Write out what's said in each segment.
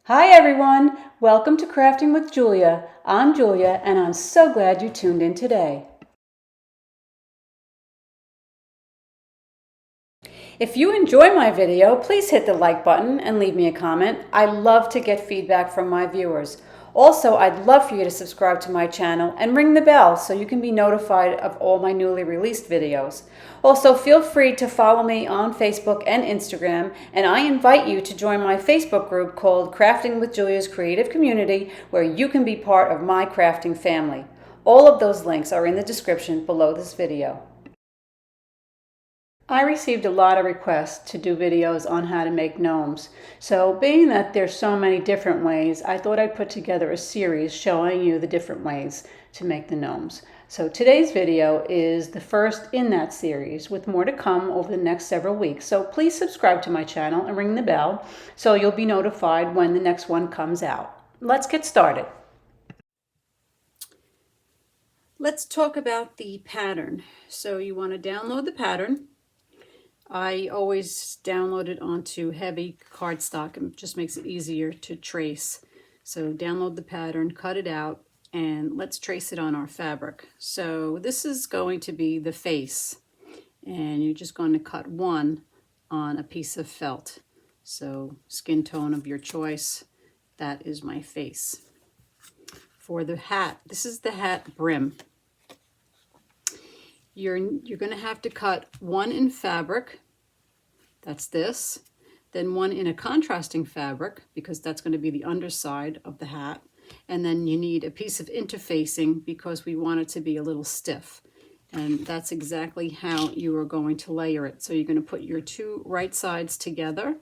Hi everyone, welcome to Crafting with Giulia. I'm Giulia and I'm so glad you tuned in today. If you enjoy my video, please hit the like button and leave me a comment. I love to get feedback from my viewers. Also, I'd love for you to subscribe to my channel and ring the bell so you can be notified of all my newly released videos. Also, feel free to follow me on Facebook and Instagram, and I invite you to join my Facebook group called Crafting with Giulia's Creative Community, where you can be part of my crafting family. All of those links are in the description below this video. I received a lot of requests to do videos on how to make gnomes. So being that there's so many different ways, I thought I'd put together a series showing you the different ways to make the gnomes. So today's video is the first in that series, with more to come over the next several weeks. So please subscribe to my channel and ring the bell so you'll be notified when the next one comes out. Let's get started. Let's talk about the pattern. So you want to download the pattern. I always download it onto heavy cardstock. It just makes it easier to trace. So download the pattern, cut it out, and let's trace it on our fabric. So this is going to be the face, and you're just going to cut one on a piece of felt. So skin tone of your choice, that is my face. For the hat, this is the hat brim. You're going to have to cut one in fabric, that's this, then one in a contrasting fabric, because that's going to be the underside of the hat, and then you need a piece of interfacing because we want it to be a little stiff, and that's exactly how you are going to layer it. So you're going to put your two right sides together,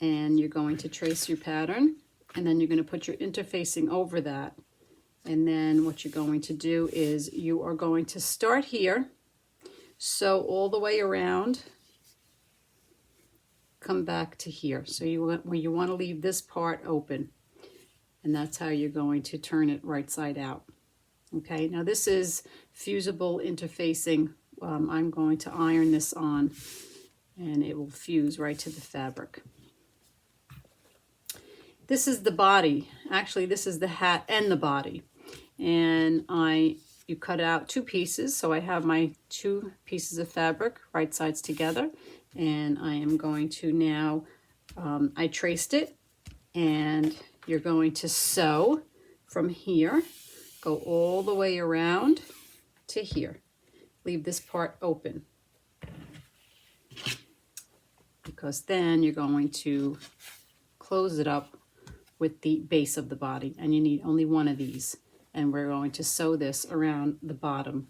and you're going to trace your pattern, and then you're going to put your interfacing over that. And then what you're going to do is you are going to start here, sew all the way around, come back to here. So you want to leave this part open, and that's how you're going to turn it right side out. Okay, now this is fusible interfacing. I'm going to iron this on, and it will fuse right to the fabric. This is the body. Actually, this is the hat and the body. And you cut out two pieces, so I have my two pieces of fabric right sides together, and I am going to now I traced it, and you're going to sew from here, go all the way around to here. Leave this part open, because then you're going to close it up with the base of the body, and you need only one of these. And we're going to sew this around the bottom.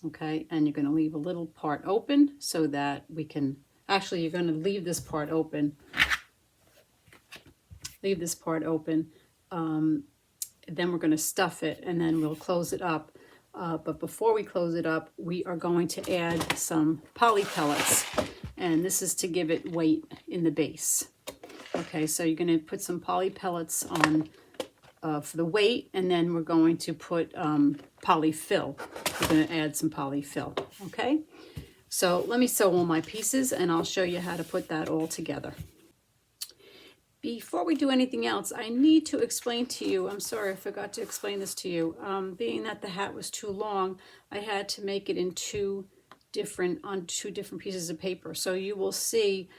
Okay, and you're going to leave a little part open so that we can, actually you're going to leave this part open. Leave this part open. Then we're going to stuff it, and then we'll close it up. But before we close it up, we are going to add some poly pellets. And this is to give it weight in the base. Okay, so you're going to put some poly pellets on for the weight, and then we're going to put polyfill. We're going to add some polyfill. Okay, so let me sew all my pieces, and I'll show you how to put that all together. Before we do anything else, I need to explain to you, I'm sorry I forgot to explain this to you, being that the hat was too long, I had to make it in on two different pieces of paper. So you will see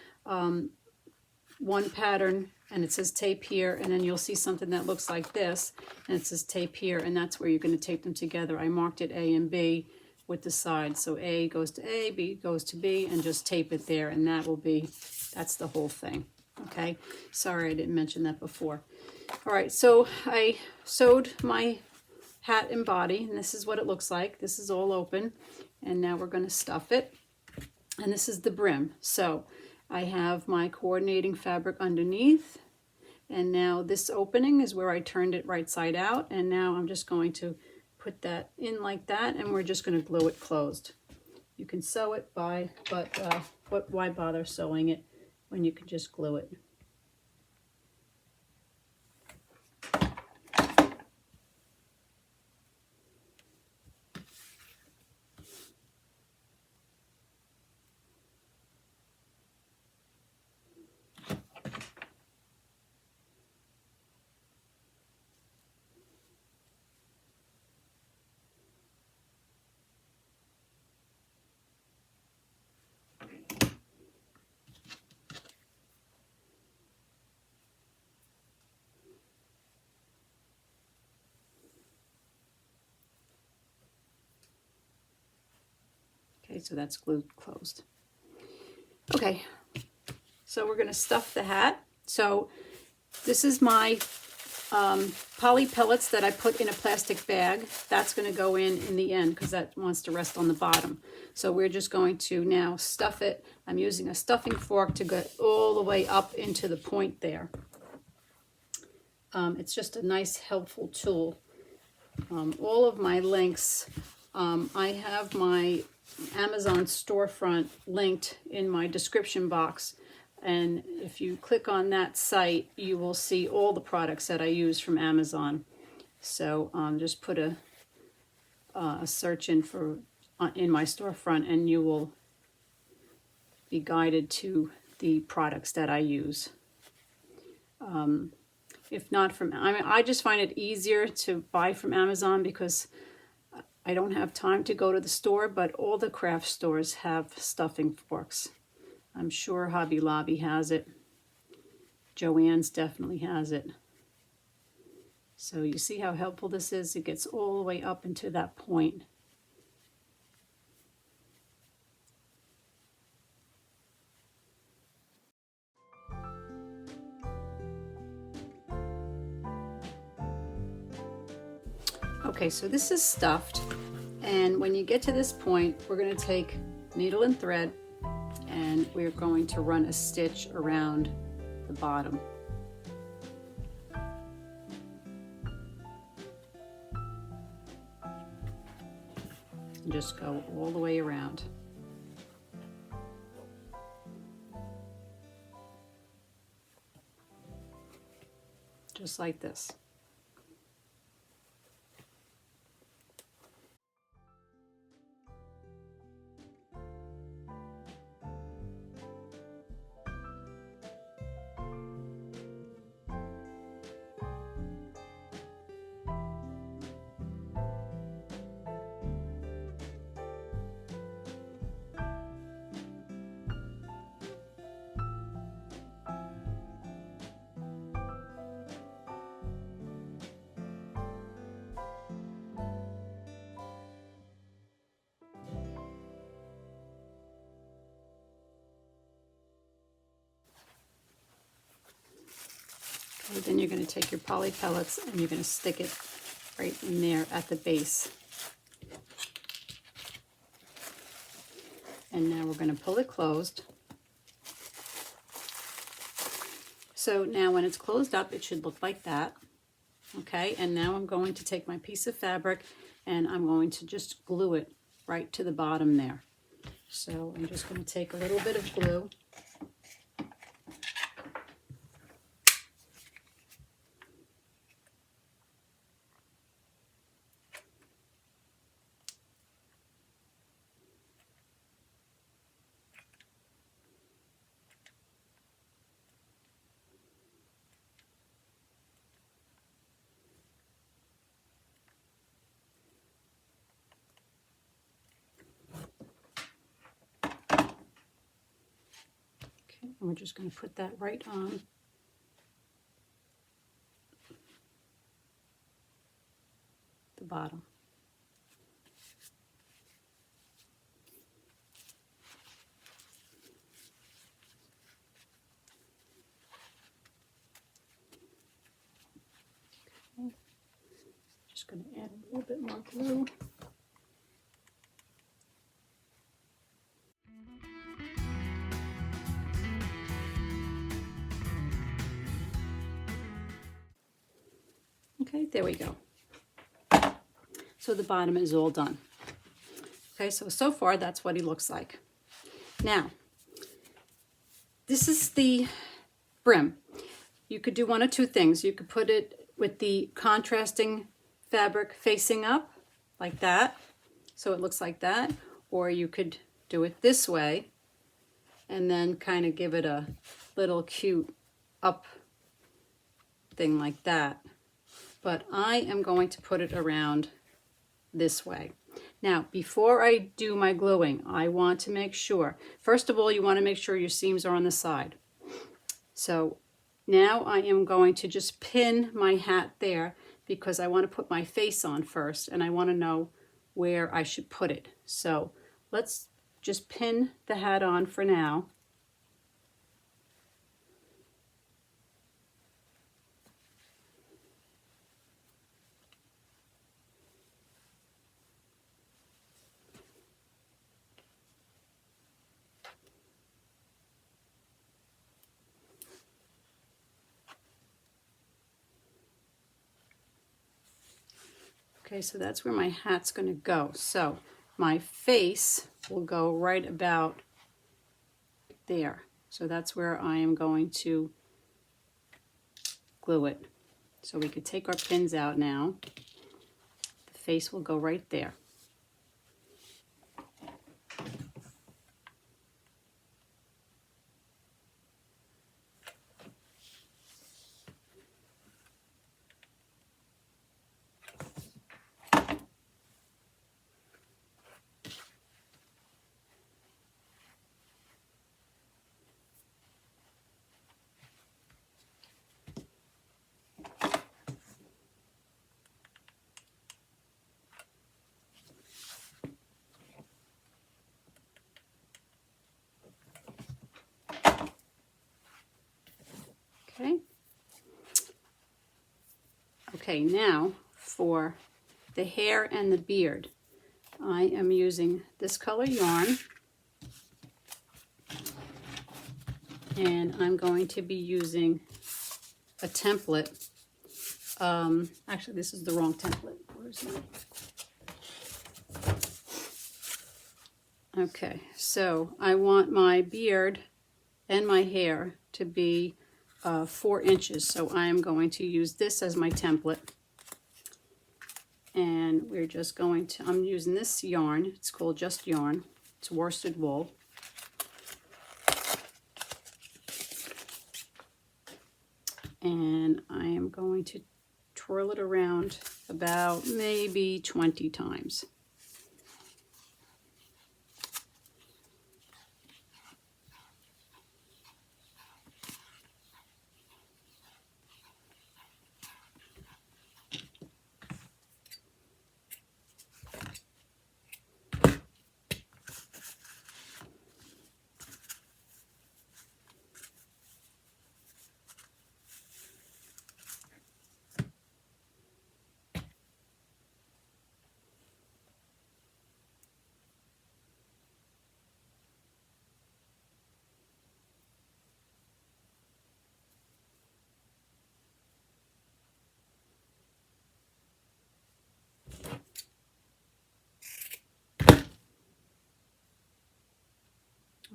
one pattern, and it says tape here, and then you'll see something that looks like this, and it says tape here, and that's where you're going to tape them together. I marked it A and B with the sides, so A goes to A, B goes to B, and just tape it there, and that's the whole thing. Okay, sorry I didn't mention that before. All right, so I sewed my hat and body, and this is what it looks like. This is all open, and now we're going to stuff it, and this is the brim. So I have my coordinating fabric underneath, and now this opening is where I turned it right side out, and now I'm just going to put that in like that, and we're just going to glue it closed. You can sew it but why bother sewing it when you can just glue it? so that's glued closed. Okay, so we're going to stuff the hat. So this is my poly pellets that I put in a plastic bag. That's going to go in the end because that wants to rest on the bottom. So we're just going to now stuff it. I'm using a stuffing fork to get all the way up into the point there. It's just a nice helpful tool. All of my links, I have my Amazon storefront linked in my description box, and if you click on that site you will see all the products that I use from Amazon. So just put a search in for in my storefront and you will be guided to the products that I use. If not from, I just find it easier to buy from Amazon because I don't have time to go to the store, but all the craft stores have stuffing forks. I'm sure Hobby Lobby has it. Joann's definitely has it. So you see how helpful this is? It gets all the way up into that point. Okay, so this is stuffed, and when you get to this point, we're going to take needle and thread, and we're going to run a stitch around the bottom. And just go all the way around. Just like this. Okay, then you're going to take your poly pellets and you're going to stick it right in there at the base. And now we're going to pull it closed. So now when it's closed up, it should look like that. Okay, and now I'm going to take my piece of fabric and I'm going to just glue it right to the bottom there. So I'm just going to take a little bit of glue. And we're just going to put that right on the bottom. Okay. Just going to add a little bit more glue. Okay, there we go. So the bottom is all done. Okay, so far that's what he looks like. Now, this is the brim. You could do one of two things. You could put it with the contrasting fabric facing up, like that, so it looks like that, or you could do it this way and then kind of give it a little cute up thing like that. But I am going to put it around this way. Now, before I do my gluing, I want to make sure, first of all, you want to make sure your seams are on the side. So now I am going to just pin my hat there because I want to put my face on first and I want to know where I should put it. So let's just pin the hat on for now. Okay, so that's where my hat's going to go. So my face will go right about there. So that's where I am going to glue it. So we could take our pins out now. The face will go right there. Okay. Okay, now for the hair and the beard, I am using this color yarn, and I'm going to be using a template. Actually, this is the wrong template. Where's my... Okay, so I want my beard and my hair to be 4 inches. So I am going to use this as my template. And we're just going to, I'm using this yarn. It's called Just Yarn. It's worsted wool. And I am going to twirl it around about maybe 20 times.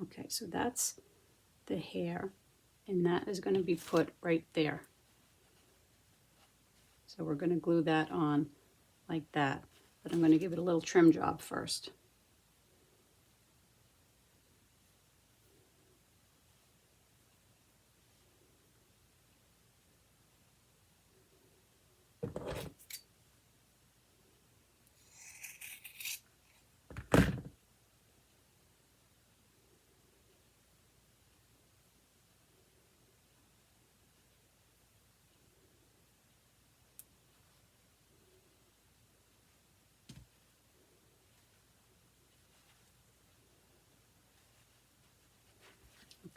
Okay, so that's the hair, and that is going to be put right there. So we're going to glue that on like that, but I'm going to give it a little trim job first.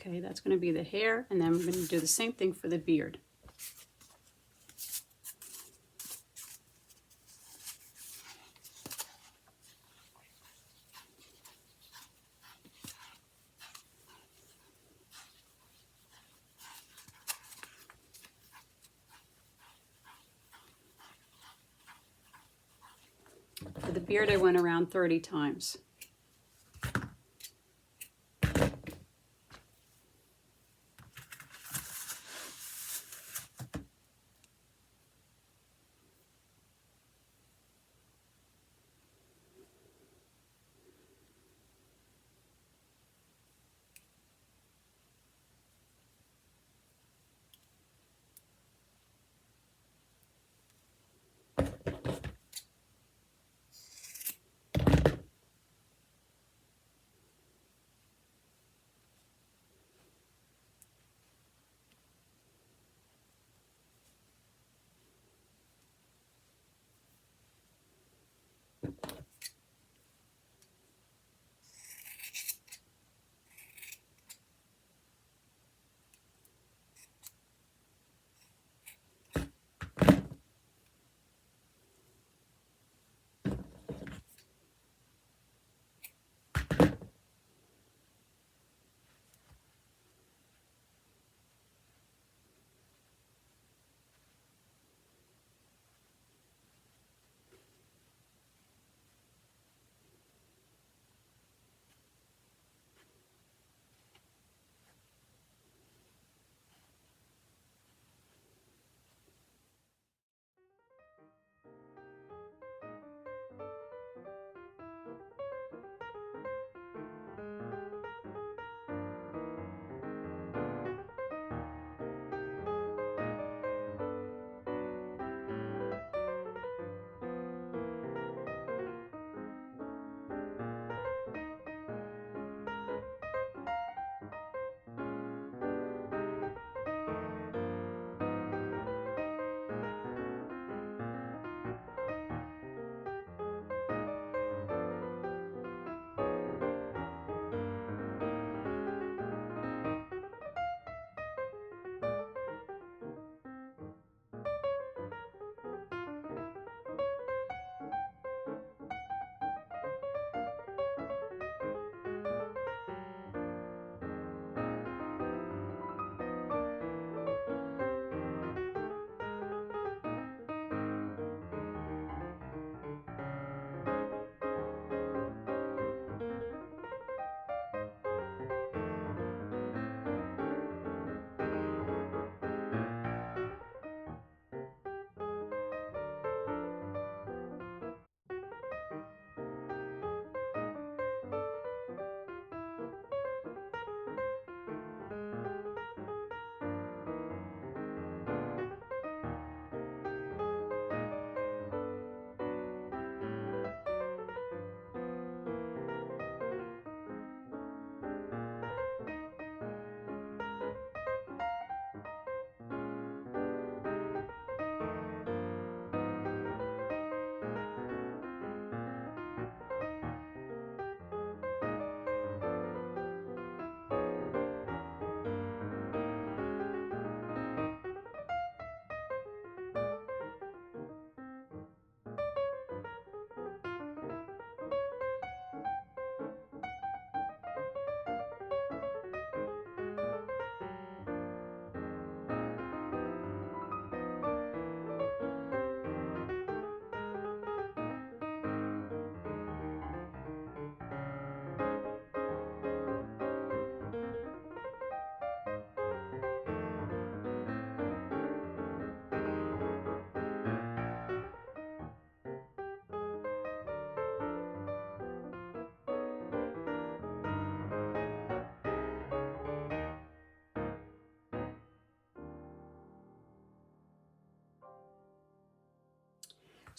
Okay, that's going to be the hair, and then we're going to do the same thing for the beard. For the beard, I went around 30 times.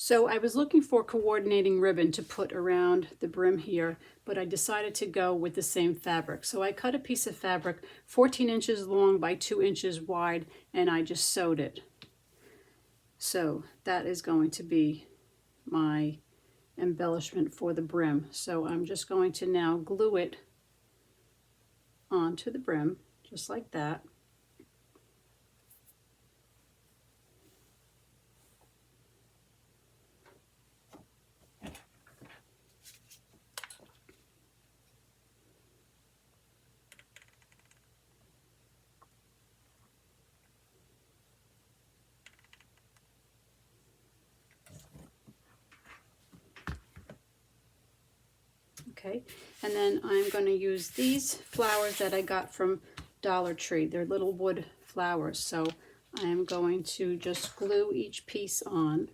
So I was looking for coordinating ribbon to put around the brim here, but I decided to go with the same fabric. So I cut a piece of fabric 14 inches long by 2 inches wide, and I just sewed it. So that is going to be my embellishment for the brim. So I'm just going to now glue it onto the brim, just like that. Okay, and then I'm going to use these flowers that I got from Dollar Tree. They're little wood flowers, so I am going to just glue each piece on.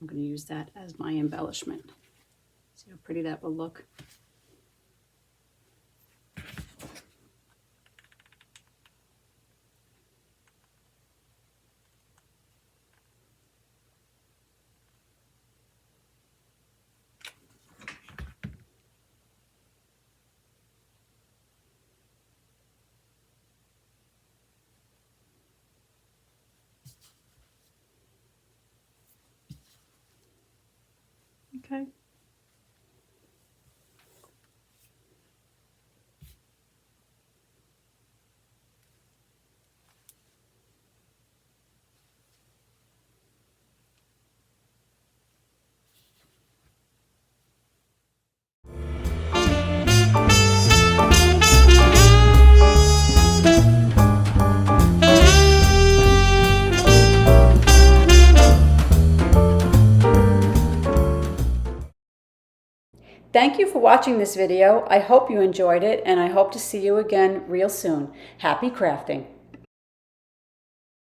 I'm going to use that as my embellishment. See how pretty that will look. Okay. Thank you for watching this video. I hope you enjoyed it, and I hope to see you again real soon. Happy crafting!